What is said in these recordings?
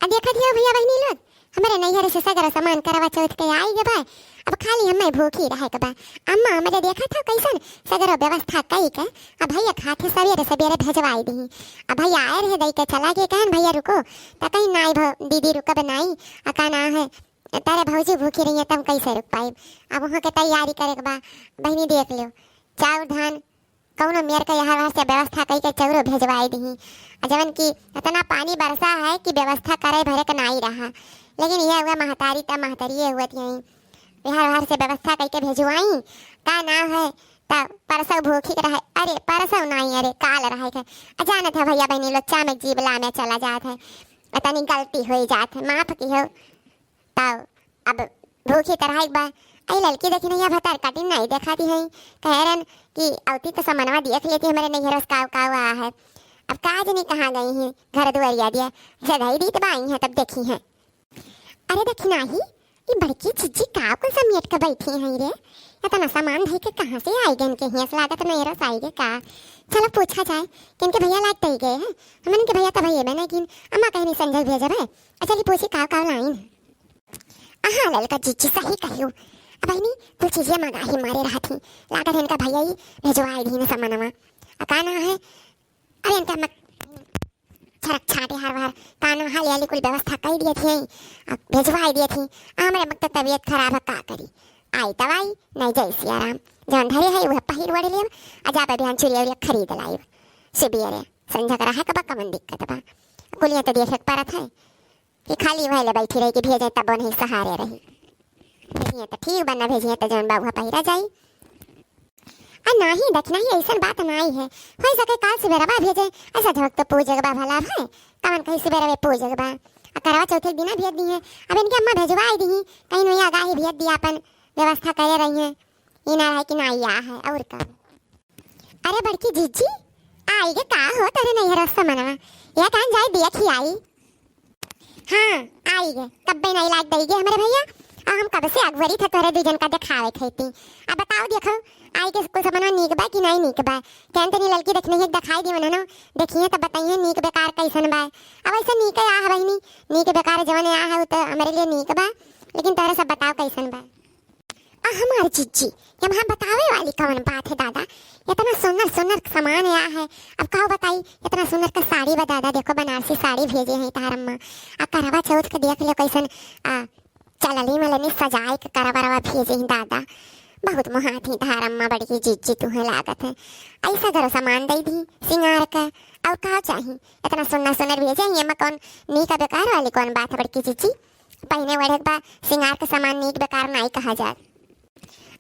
अब देखा दिया भैया बहनी लोग हमारे नैहर से सगरा सामान करवा चौथ के आई गे भाई। अब खाली हमें भूखी रहे के बा। अम्मा हमारे देखा था कैसन सगरा व्यवस्था कई के। अब भैया खाते सवेरे सवेरे भेजवाई दी। अब भैया आए रहे दई के चला गए कहन भैया रुको तो कहीं नाई दीदी रुक बनाई अका ना है तारे भौजी भूखी रही है तब कैसे रुक पाई। अब वहाँ के तैयारी करे के बा बहनी देख लो चाउर धान कौनो मेर के यहाँ से व्यवस्था कई के चौरो भेजवाई दी। जवन की इतना पानी बरसा है कि व्यवस्था करे भरे के नहीं रहा। लेकिन यह हुआ महतारी तब महतारी हुआ थी बिहार से व्यवस्था करके भेजवाई का ना है तब परसों भूखी रहे। अरे परसों नहीं अरे काल रहे थे अचानक है भैया बहनी लोग चामक जीवला में चला जात है इतनी गलती हो जात है माफ की हो तब अब भूखी तरह एक बार आई लड़की देखी नहीं भतर कटिन नहीं दिखाती है कह रन कि अवती तो समनवा देख लेती हमारे नैहर काव काव आया है। अब काज नहीं कहाँ गई हैं घर दुआरिया दिया जगह दी तो आई है तब देखी है। अरे देखी नहीं ये बड़की चिज्जी काव को समेट के बैठी हैं रे इतना सामान धई के कहाँ से आई गए इनके हियास लागत नहीं रस आई गए का। चलो पूछा जाए कि इनके भैया लाग तई गए हैं हमन के भैया तो भैया बना कि अम्मा कहीं नहीं संजय भेजा है। अच्छा ये पूछी काव काव लाइन आहा ललका चिज्जी सही कहियो अब नहीं कुछ चीजें मंगा ही मारे रहा थी लागत इनका भैया ही भेजवाई दी ना सामानमा अकाना है। अरे इनका मत छरक छाटे हर बार काना हाल याली कुल व्यवस्था कर दिए थे भेजवाई दिए थी हमारे वक्त तबीयत खराब है का करी आई दवाई नहीं जैसी आराम जौन धरे है वह पहिर वड़े ले अजाब अभियान चुरिया उरिया खरीद लाई सुबियरे संझा करा है कबा कमन दिक्कत बा कुलिया तो देख परत है कि खाली वहले बैठी रही कि भेजे तब नहीं सहारे रही भेजिए तो ठीक बना भेजिए तो जौन बाबू पहिरा जाई नहीं देखना ही ऐसा बात नहीं है हो सके काल सवेरा भेजे ऐसा झक तो पूजे बा भला है कवन कहीं सवेरा पूजे बा करवा चौथे दिन भेज दी है। अब इनके अम्मा भेजवाई दी कहीं नहीं आगा ही भेज दिया अपन व्यवस्था करे रही है ये ना है कि ना आ है और का। अरे बड़की जीजी आई गे का हो तेरे नहीं रास्ता मनवा या कान जाए देख ही आई हाँ आई गे कब भी नहीं लाग देगी हमारे भैया हम कब से अगवरी थे तोरे दूजन का दिखावे थे ती। अब बताओ देखो आई के कुछ समझना नीक बा कि नहीं नीक बा कहन तनी लड़की देखने है दिखाई दी मनो देखिए तब बताइए नीक बेकार कैसन बा। अब ऐसा नीक आ है बहनी नीक बेकार जवन आ है तो हमारे लिए नीक बा लेकिन तोरे सब बताओ कैसन बा। हमारी चिज्जी यहाँ बतावे वाली कौन बात है दादा इतना सुंदर सुंदर सामान आया है। अब कहो बताई इतना सुंदर का साड़ी बा दादा देखो बनारसी साड़ी भेजे हैं तार अम्मा करवा चौथ के देख लो कैसन चलली मलनी सजाए के करवा भेजे हैं दादा बहुत मुहाती धार अम्मा बड़ी जीजी तुम्हें लागत है ऐसा करो सामान दे दी सिंगार का और कहा चाहिए इतना सुंदर सुंदर भेजे हैं ये कौन नीक बेकार वाली कौन बात है बड़ी जीजी पहने वड़े बा सिंगार का सामान नीक बेकार नहीं कहा जाए।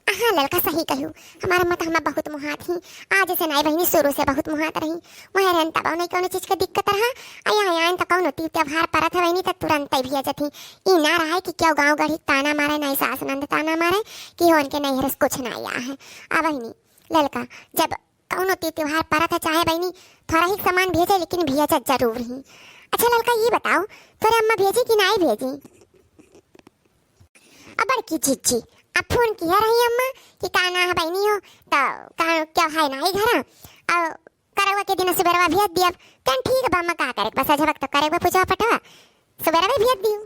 हाँ लड़का सही कहूँ हमारा मत हमें बहुत मुहात ही आज से नहीं बहनी शुरू से बहुत मुहात रही वह रहन तब नहीं कौन चीज का दिक्कत रहा आया आया तो कौन त्योहार परत है बहनी तो तुरंत ही भेज थी ई ना रहा है कि क्यों गाँव गढ़ी ताना मारे नहीं सास नंद ताना मारे कि हो उनके नहीं रस कुछ नहीं आया है। अब बहनी लड़का जब कौन त्योहार परत है चाहे बहनी थोड़ा ही सामान भेजे लेकिन भेजा जरूर ही। अच्छा लड़का ये बताओ तोरे अम्मा भेजी कि नहीं भेजी। अब बड़की चिच्ची अब फोन किया रही अम्मा कि काना है बहनी हो तो क्या है ना ही घर और करवा के दिन सुबेरवा भेज दिया कन ठीक है अम्मा का करे बस झपक तो करे पूजा पटवा सुबेरवा भेज दियो।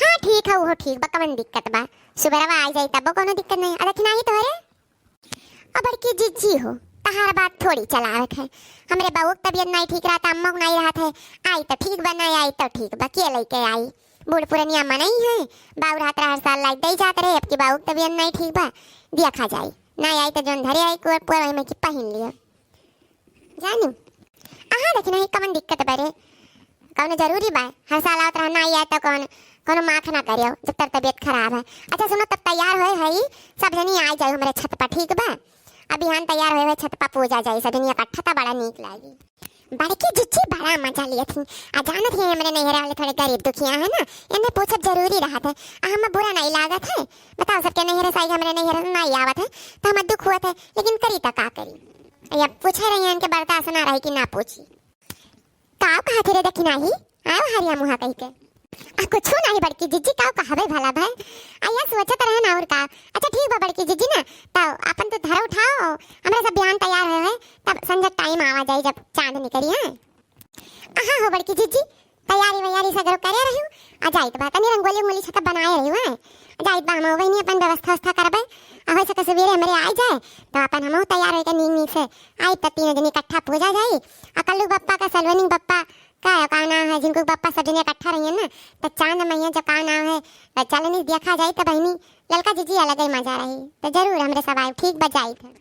हाँ ठीक है वो ठीक बा कवन दिक्कत बा सुबेरवा आ जाई तब कोनो दिक्कत नहीं अरे कि नहीं तोरे अब बड़की जिज्जी हो तहार बात थोड़ी चलावत है हमरे बहू की तबीयत नहीं ठीक रहा अम्मा को नहीं रहा था आई तो ठीक बना आई तो ठीक बा के लेके आई बूढ़ पुरानिया मना ही है बाऊ रात हर साल लाइक दे जाते रहे अब की बाऊ की तबीयत नहीं ठीक बा दिया खा जाए नहीं आई तो जोन धरे आई कुर पूरा में की पहन लिया जानू आहा देखना ही कमन दिक्कत बारे कौन जरूरी बा हर साल आवत रहना आई तो कौन कोनो माख ना करियो जब तक तबीयत खराब है। अच्छा सुनो तब तैयार होए है सब जनी आ जाए हमारे छत पर ठीक बा अभी हम तैयार होए छत पर पूजा जाए सब जनी इकट्ठा तो बड़ा नीक लागी बड़की जिज्जी बड़ा मजा लिए थी जानत है हमारे नैहरा वाले थोड़े गरीब दुखिया है ना इन्हें पूछब जरूरी रहा था हमें बुरा नहीं लागत है बताओ सबके नैहरे से हमारे नैहरे नहीं आवत है तो हमें दुख हुआ था लेकिन करी तो का करी या पूछे रही इनके बर्दाश्त ना रही कि ना पूछी काव कहा थे रे देखी नहीं आओ हरिया मुहा कह के कुछ नहीं बड़की जिज्जी काव कहावे भला भाई आया सोचत रहे ना और का। अच्छा ठीक बा बड़की जिज्जी ना तो अपन तो धरा उठाओ हमारे सब बयान तैयार है तब संजय टाइम आवा जाए जब चांद निकली है। हाँ हो बड़की जिज्जी तैयारी वैयारी सगरो करे रही आ जाइत बा तनी रंगोली उंगोली छका बनाए रही है आ जाइत बा हम वही अपन व्यवस्था व्यवस्था करबे आ होय सके सवेरे हमरे आ जाए तो अपन हम तैयार होके नीक नीक से आई त तीन जनी इकट्ठा पूजा जाई आ कल्लू बप्पा का सलवनी बप्पा का नाम है जिनको बप्पा सब जने इकट्ठा रहिए ना तो चांद मैया जो का नाम है चलनी देखा जाए तो बहनी ललका जीजी अलग ही मजा रही तो जरूर हमरे सब आए ठीक बजाई थे।